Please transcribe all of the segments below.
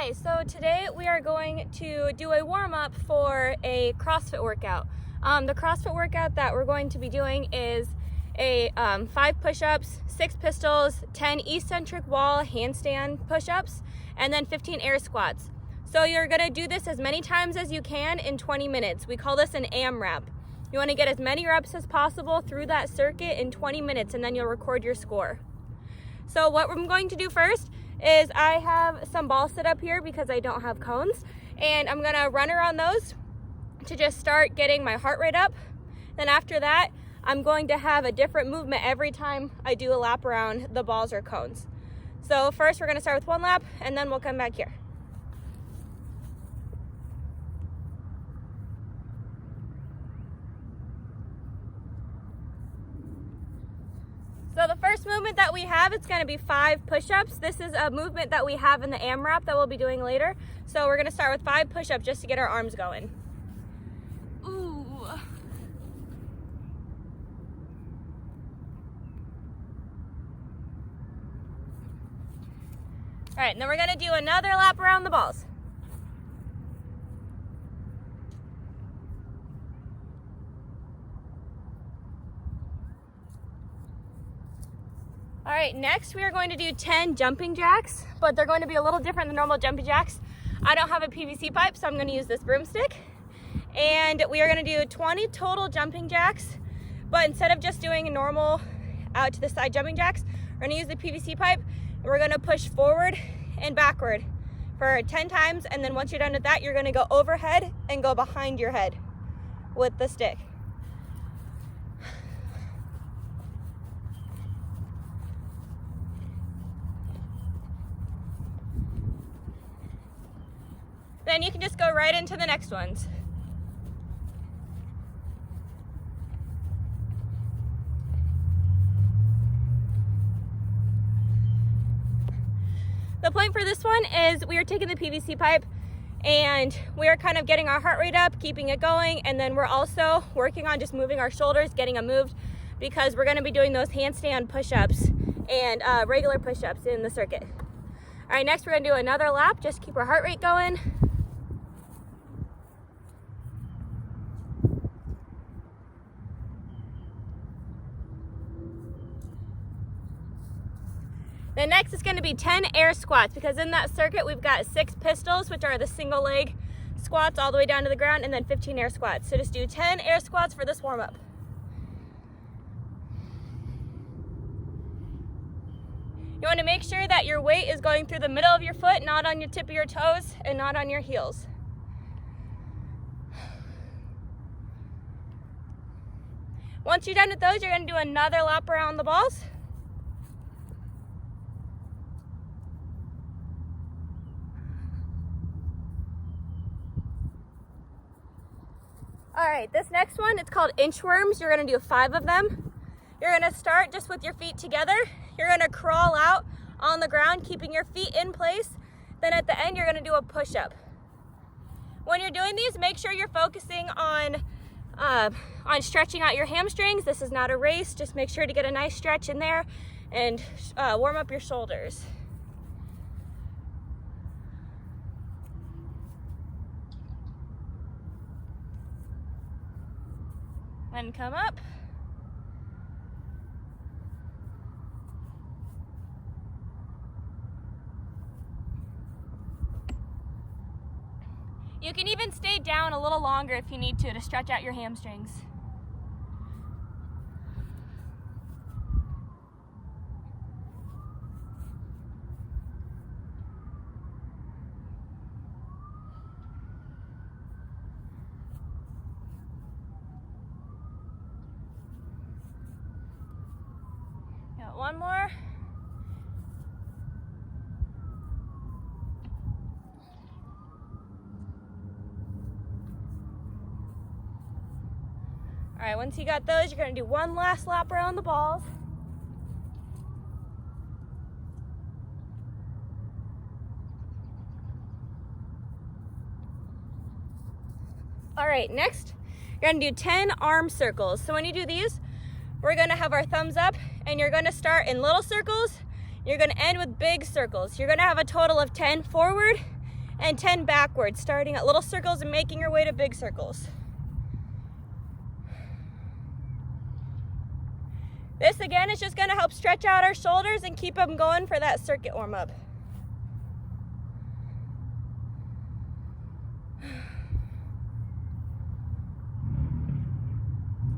Hi, so today we are going to do a warm-up for a CrossFit workout. The CrossFit workout that we're going to be doing is a 5 push-ups, 6 pistols, 10 eccentric wall handstand push-ups, and then 15 air squats. So you're gonna do this as many times as you can in 20 minutes. We call this an AMRAP. You wanna get as many reps as possible through that circuit in 20 minutes, and then you'll record your score. So what I'm going to do first is I have some balls set up here because I don't have cones, and I'm gonna run around those to just start getting my heart rate up. Then after that, I'm going to have a different movement every time I do a lap around the balls or cones. So first we're gonna start with 1 lap, and then we'll come back here. So the first movement that we have, it's gonna be 5 push-ups. This is a movement that we have in the AMRAP that we'll be doing later. So we're gonna start with 5 push-ups just to get our arms going. Ooh. All right, and then we're gonna do another lap around the balls. All right, next we are going to do 10 jumping jacks, but they're going to be a little different than normal jumping jacks. I don't have a PVC pipe, so I'm going to use this broomstick. And we are going to do 20 total jumping jacks, but instead of just doing a normal out to the side jumping jacks, we're going to use the PVC pipe, and we're going to push forward and backward for 10 times. And then once you're done with that, you're going to go overhead and go behind your head with the stick. Then you can just go right into the next ones. The point for this one is we are taking the PVC pipe and we are kind of getting our heart rate up, keeping it going, and then we're also working on just moving our shoulders, getting them moved, because we're gonna be doing those handstand push-ups and regular push-ups in the circuit. All right, next we're gonna do another lap, just keep our heart rate going. Then next is going to be 10 air squats, because in that circuit we've got 6 pistols, which are the single leg squats all the way down to the ground, and then 15 air squats. So just do 10 air squats for this warm up. You want to make sure that your weight is going through the middle of your foot, not on your tip of your toes and not on your heels. Once you're done with those, you're going to do another lap around the balls. All right, this next one, it's called inchworms. You're gonna do 5 of them. You're gonna start just with your feet together. You're gonna crawl out on the ground, keeping your feet in place. Then at the end, you're gonna do a push-up. When you're doing these, make sure you're focusing on stretching out your hamstrings. This is not a race. Just make sure to get a nice stretch in there and warm up your shoulders. And come up. You can even stay down a little longer if you need to stretch out your hamstrings. One more. All right, once you got those, you're gonna do one last lap around the balls. All right, next, you're gonna do 10 arm circles. So when you do these, we're gonna have our thumbs up, and you're gonna start in little circles. You're gonna end with big circles. You're gonna have a total of 10 forward and 10 backwards, starting at little circles and making your way to big circles. This again is just going to help stretch out our shoulders and keep them going for that circuit warm-up.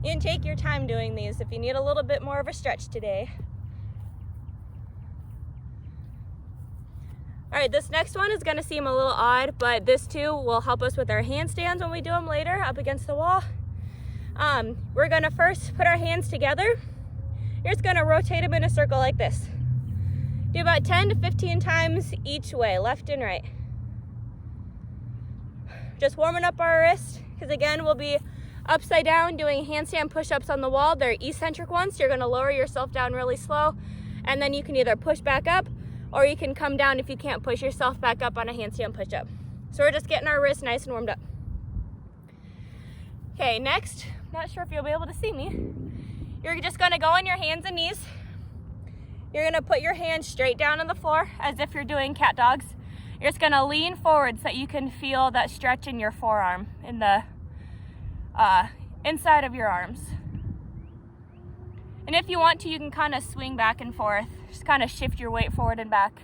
You can take your time doing these if you need a little bit more of a stretch today. All right, this next one is going to seem a little odd, but this too will help us with our handstands when we do them later up against the wall. We're going to first put our hands together. You're just going to rotate them in a circle like this. Do about 10 to 15 times each way, left and right. Just warming up our wrist, because again, we'll be upside down doing handstand push-ups on the wall. They're eccentric ones, so you're going to lower yourself down really slow, and then you can either push back up or you can come down if you can't push yourself back up on a handstand push-up. So we're just getting our wrists nice and warmed up. Okay, next, not sure if you'll be able to see me. You're just going to go on your hands and knees. You're going to put your hands straight down on the floor as if you're doing cat dogs. You're just going to lean forward so that you can feel that stretch in your forearm, in the inside of your arms. And if you want to, you can kind of swing back and forth. Just kind of shift your weight forward and back.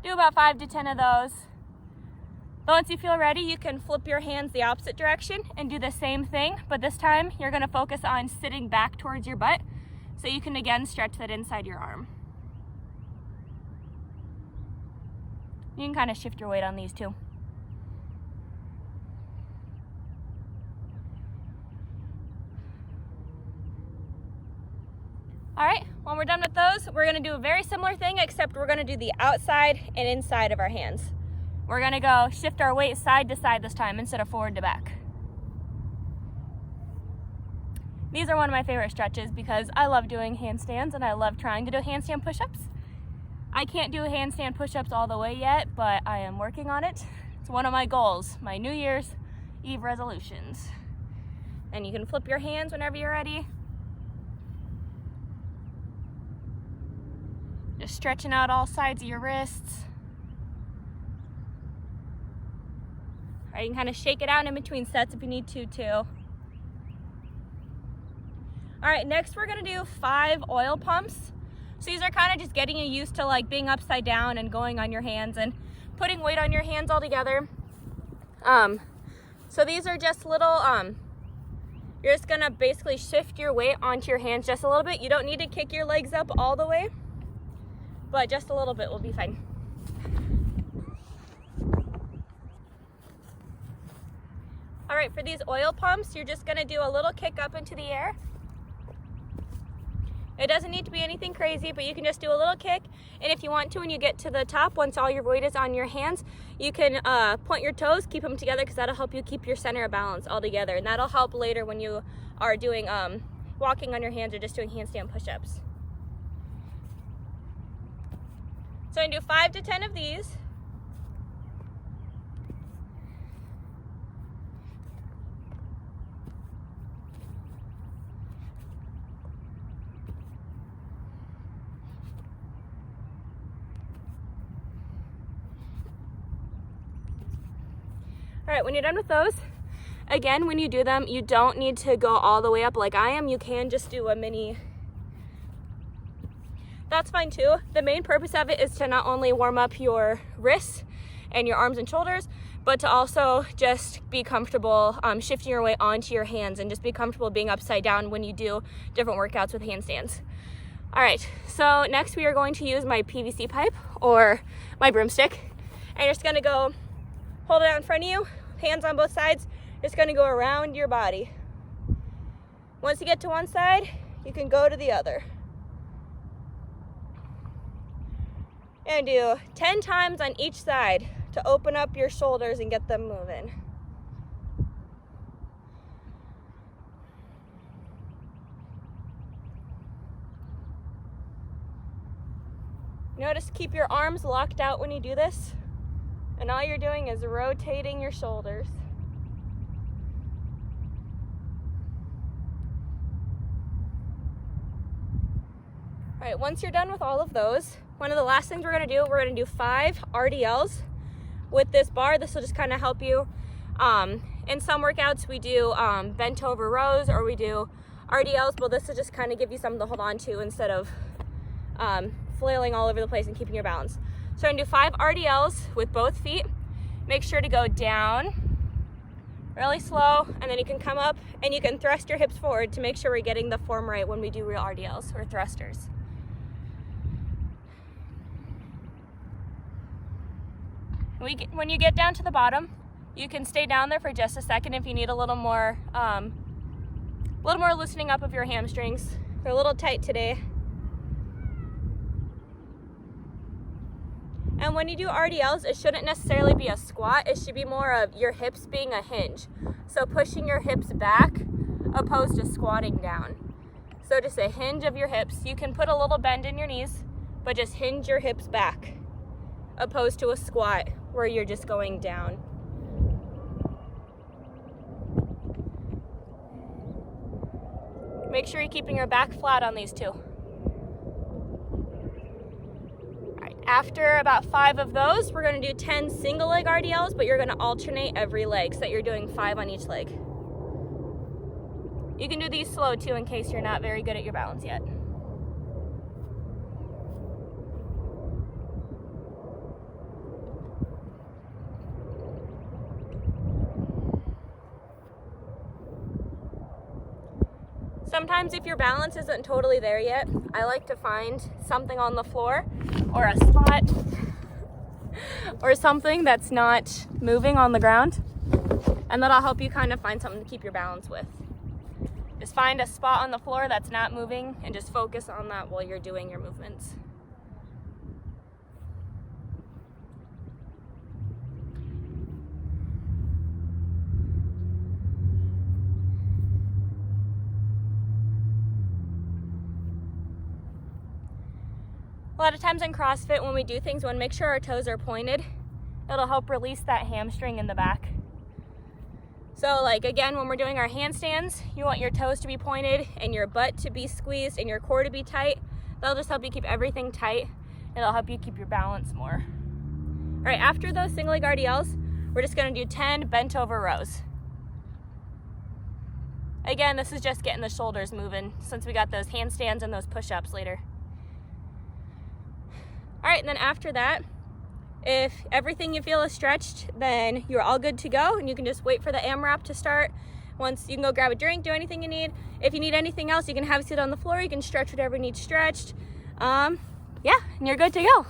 Do about 5 to 10 of those. Once you feel ready, you can flip your hands the opposite direction and do the same thing, but this time you're going to focus on sitting back towards your butt so you can again stretch that inside your arm. You can kind of shift your weight on these too. All right, when we're done with those, we're going to do a very similar thing, except we're going to do the outside and inside of our hands. We're going to go shift our weight side to side this time instead of forward to back. These are one of my favorite stretches because I love doing handstands and I love trying to do handstand push-ups. I can't do handstand push-ups all the way yet, but I am working on it. It's one of my goals, my New Year's Eve resolutions. And you can flip your hands whenever you're ready. Just stretching out all sides of your wrists. All right, you can kind of shake it out in between sets if you need to too. All right, next we're gonna do 5 oil pumps. So these are kind of just getting you used to like being upside down and going on your hands and putting weight on your hands all together. So these are just little, you're just gonna basically shift your weight onto your hands just a little bit. You don't need to kick your legs up all the way, but just a little bit will be fine. All right, for these oil pumps, you're just gonna do a little kick up into the air. It doesn't need to be anything crazy, but you can just do a little kick. And if you want to, when you get to the top, once all your weight is on your hands, you can point your toes, keep them together, because that'll help you keep your center of balance all together. And that'll help later when you are doing walking on your hands or just doing handstand push-ups. So I'm gonna do 5 to 10 of these. All right, when you're done with those, again, when you do them, you don't need to go all the way up like I am. You can just do a mini. That's fine too. The main purpose of it is to not only warm up your wrists and your arms and shoulders, but to also just be comfortable shifting your weight onto your hands and just be comfortable being upside down when you do different workouts with handstands. All right, so next we are going to use my PVC pipe or my broomstick. And you're just gonna go hold it out in front of you, hands on both sides. Just gonna go around your body. Once you get to one side, you can go to the other. And do 10 times on each side to open up your shoulders and get them moving. Notice, keep your arms locked out when you do this. And all you're doing is rotating your shoulders. All All right, once you're done with all of those, one of the last things we're gonna do 5 RDLs with this bar. This will just kind of help you. In some workouts we do bent over rows, or we do RDLs, but this will just kind of give you something to hold on to instead of flailing all over the place and keeping your balance. So I'm gonna do 5 RDLs with both feet. Make sure to go down really slow, and then you can come up and you can thrust your hips forward to make sure we're getting the form right when we do real RDLs or thrusters. When you get down to the bottom, you can stay down there for just a second if you need a little more loosening up of your hamstrings. They're a little tight today. And when you do RDLs, it shouldn't necessarily be a squat. It should be more of your hips being a hinge. So pushing your hips back opposed to squatting down. So just a hinge of your hips. You can put a little bend in your knees, but just hinge your hips back opposed to a squat where you're just going down. Make sure you're keeping your back flat on these two. After about 5 of those, we're gonna do 10 single leg RDLs, but you're gonna alternate every leg so that you're doing 5 on each leg. You can do these slow too in case you're not very good at your balance yet. Sometimes if your balance isn't totally there yet, I like to find something on the floor or a spot or something that's not moving on the ground, and that'll help you kind of find something to keep your balance with. Just find a spot on the floor that's not moving and just focus on that while you're doing your movements. A lot of times in CrossFit, when we do things, we want to make sure our toes are pointed. It'll help release that hamstring in the back. So like again, when we're doing our handstands, you want your toes to be pointed and your butt to be squeezed and your core to be tight. That'll just help you keep everything tight. It'll help you keep your balance more. All right, after those single leg RDLs, we're just gonna do 10 bent over rows. Again, this is just getting the shoulders moving since we got those handstands and those push-ups later. All right, and then after that, if everything you feel is stretched, then you're all good to go, and you can just wait for the AMRAP to start. Once you can go grab a drink, do anything you need. If you need anything else, you can have a seat on the floor. You can stretch whatever needs stretched. Yeah, and you're good to go.